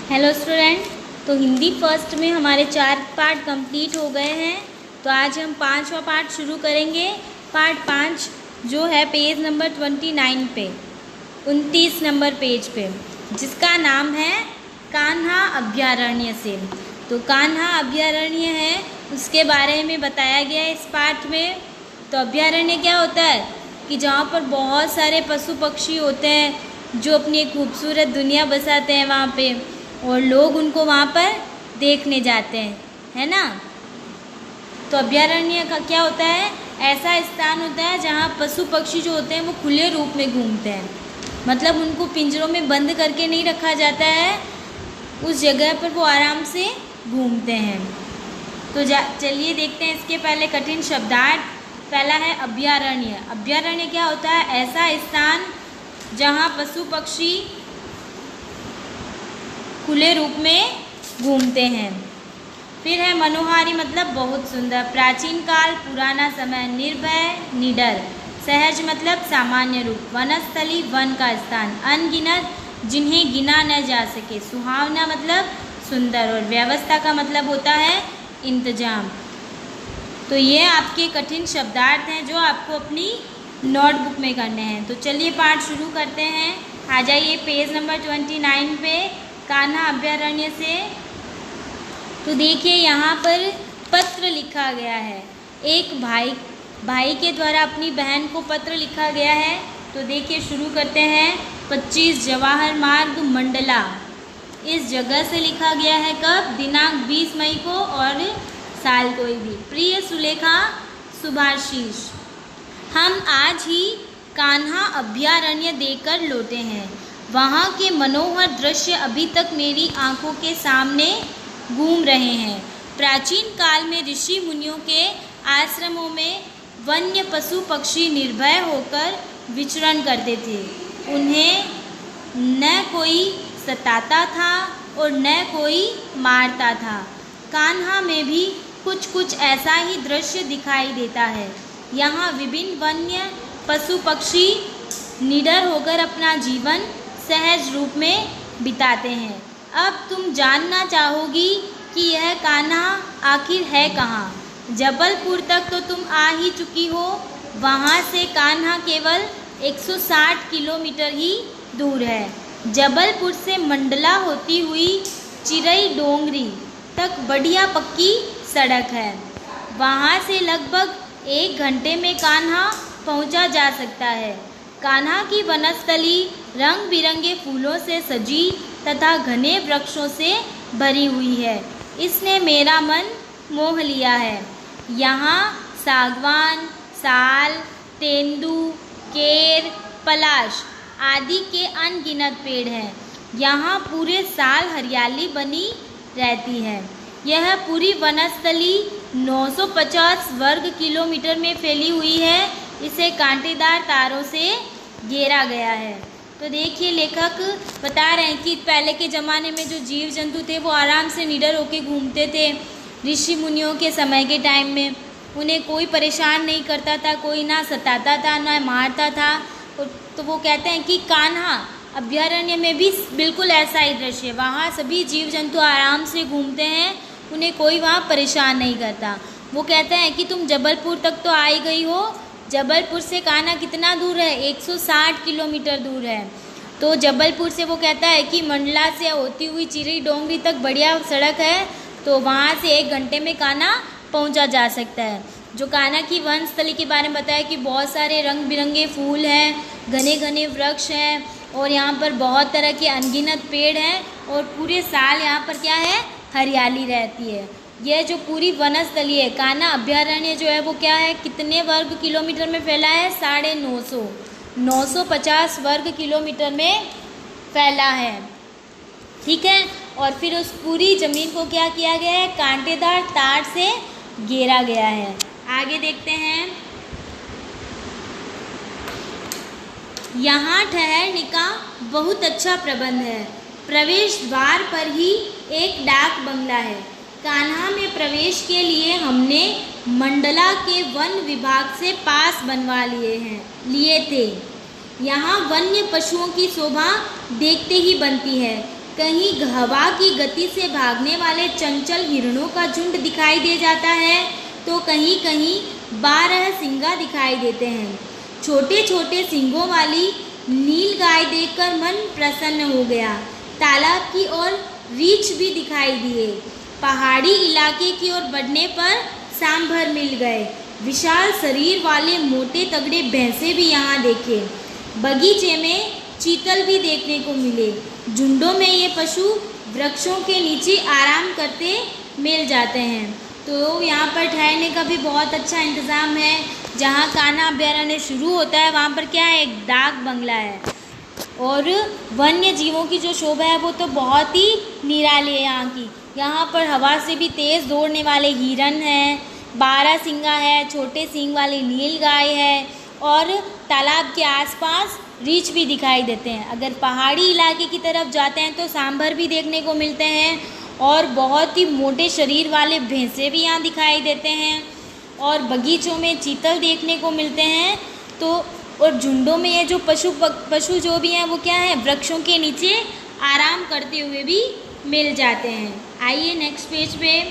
Hello student. तो Hindi first में हमारे 4 पार्ट कंप्लीट हो गए हैं। तो आज हम 5वां पार्ट शुरू करेंगे। पार्ट 5 जो है पेज नंबर 29 पे, 29 नंबर पेज पे, जिसका नाम है कान्हा अभयारण्य से। तो कान्हा अभयारण्य है, उसके बारे में बताया गया है इस पार्ट में। तो अभयारण्य क्या होता है कि जहाँ पर बहुत सारे पशु पक्षी होते हैं जो अपनी एक खूबसूरत दुनिया बसाते हैं वहाँ पे, और लोग उनको वहाँ पर देखने जाते हैं, है ना। तो अभयारण्य का क्या होता है, ऐसा स्थान होता है जहाँ पशु पक्षी जो होते हैं वो खुले रूप में घूमते हैं, मतलब उनको पिंजरों में बंद करके नहीं रखा जाता है, उस जगह पर वो आराम से घूमते हैं। तो चलिए देखते हैं इसके पहले कठिन शब्दार्थ। पहला है अभयारण्य। अभयारण्य क्या होता है, ऐसा स्थान जहाँ पशु पक्षी खुले रूप में घूमते हैं। फिर है मनोहारी, मतलब बहुत सुंदर। प्राचीन काल, पुराना समय। निर्भय, निडर। सहज मतलब सामान्य रूप। वनस्थली, वन का स्थान। अनगिनत, जिन्हें गिना न जा सके। सुहावना मतलब सुंदर, और व्यवस्था का मतलब होता है इंतजाम। तो ये आपके कठिन शब्दार्थ हैं जो आपको अपनी नोटबुक में करने हैं। तो चलिए पाठ शुरू करते हैं। आ जाइए पेज नंबर 29 पे, कान्हा अभयारण्य से। तो देखिए यहाँ पर पत्र लिखा गया है, एक भाई के द्वारा अपनी बहन को पत्र लिखा गया है। तो देखिए शुरू करते हैं। 25 जवाहर मार्ग, मंडला, इस जगह से लिखा गया है। कब? दिनांक 20 मई को, और साल कोई भी। प्रिय सुलेखा, सुभाशीष, हम आज ही कान्हा अभयारण्य देखकर लौटे हैं। वहाँ के मनोहर दृश्य अभी तक मेरी आंखों के सामने घूम रहे हैं। प्राचीन काल में ऋषि मुनियों के आश्रमों में वन्य पशु पक्षी निर्भय होकर विचरण करते थे। उन्हें न कोई सताता था और न कोई मारता था। कान्हा में भी कुछ ऐसा ही दृश्य दिखाई देता है। यहाँ विभिन्न वन्य पशु पक्षी निडर होकर अपना जीवन सहज रूप में बिताते हैं। अब तुम जानना चाहोगी कि यह कान्हा आखिर है कहाँ। जबलपुर तक तो तुम आ ही चुकी हो। वहाँ से कान्हा केवल 160 किलोमीटर ही दूर है। जबलपुर से मंडला होती हुई चिरई डोंगरी तक बढ़िया पक्की सड़क है। वहाँ से लगभग 1 घंटे में कान्हा पहुँचा जा सकता है। कान्हा की वनस्थली रंग बिरंगे फूलों से सजी तथा घने वृक्षों से भरी हुई है। इसने मेरा मन मोह लिया है। यहाँ सागवान, साल, तेंदू, केर, पलाश आदि के अनगिनत पेड़ हैं। यहाँ पूरे साल हरियाली बनी रहती है। यह पूरी वनस्थली 950 वर्ग किलोमीटर में फैली हुई है। इसे कांटेदार तारों से घेरा गया है। तो देखिए लेखक बता रहे हैं कि पहले के ज़माने में जो जीव जंतु थे वो आराम से निडर होकर घूमते थे। ऋषि मुनियों के समय के टाइम में उन्हें कोई परेशान नहीं करता था, कोई ना सताता था ना मारता था। तो वो कहते हैं कि कान्हा अभयारण्य में भी बिल्कुल ऐसा ही दृश्य है। वहाँ सभी जीव जंतु आराम से घूमते हैं, उन्हें कोई वहाँ परेशान नहीं करता। वो कहते हैं कि तुम जबलपुर तक तो आई गई हो। जबलपुर से कान्हा कितना दूर है? 160 किलोमीटर दूर है। तो जबलपुर से वो कहता है कि मंडला से होती हुई चिरई डोंगरी तक बढ़िया सड़क है, तो वहाँ से 1 घंटे में कान्हा पहुँचा जा सकता है। जो कान्हा की वनस्थली के बारे में बताया कि बहुत सारे रंग बिरंगे फूल हैं, घने घने वृक्ष हैं, और यहाँ पर बहुत तरह के अनगिनत पेड़ हैं, और पूरे साल यहाँ पर क्या है, हरियाली रहती है। यह जो पूरी वनस्थली है, कान्हा अभयारण्य जो है वो क्या है, कितने वर्ग किलोमीटर में फैला है? 950, 950 वर्ग किलोमीटर में फैला है। ठीक है। और फिर उस पूरी ज़मीन को क्या किया गया है? कांटेदार तार से घेरा गया है। आगे देखते हैं। यहाँ ठहरने का बहुत अच्छा प्रबंध है। प्रवेश द्वार पर ही एक डाक बंगला है। कान्हा में प्रवेश के लिए हमने मंडला के वन विभाग से पास बनवा लिए थे। यहाँ वन्य पशुओं की शोभा देखते ही बनती है। कहीं हवा की गति से भागने वाले चंचल हिरणों का झुंड दिखाई दे जाता है, तो कहीं कहीं 12 सिंगा दिखाई देते हैं। छोटे छोटे सींगों वाली नील गाय देखकर मन प्रसन्न हो गया। तालाब की ओर रीछ भी दिखाई दिए। पहाड़ी इलाके की ओर बढ़ने पर सांभर मिल गए। विशाल शरीर वाले मोटे तगड़े भैंसे भी यहाँ देखे। बगीचे में चीतल भी देखने को मिले। झुंडों में ये पशु वृक्षों के नीचे आराम करते मिल जाते हैं। तो यहाँ पर ठहरने का भी बहुत अच्छा इंतज़ाम है। जहाँ कान्हा अभयारण्य शुरू होता है वहाँ पर क्या है, एक डाक बंगला है। और वन्य जीवों की जो शोभा है वो तो बहुत ही निराली है यहाँ की। यहाँ पर हवा से भी तेज़ दौड़ने वाले हिरन हैं, 12 सिंगा है, छोटे सींग वाली नील गाय है और तालाब के आसपास रीछ भी दिखाई देते हैं। अगर पहाड़ी इलाके की तरफ जाते हैं तो सांभर भी देखने को मिलते हैं और बहुत ही मोटे शरीर वाले भैंसे भी यहाँ दिखाई देते हैं और बगीचों में चीतल देखने को मिलते हैं। तो और झुंडों में ये जो पशु जो भी हैं वो क्या है, वृक्षों के नीचे आराम करते हुए भी मिल जाते हैं। आइए नेक्स्ट पेज पे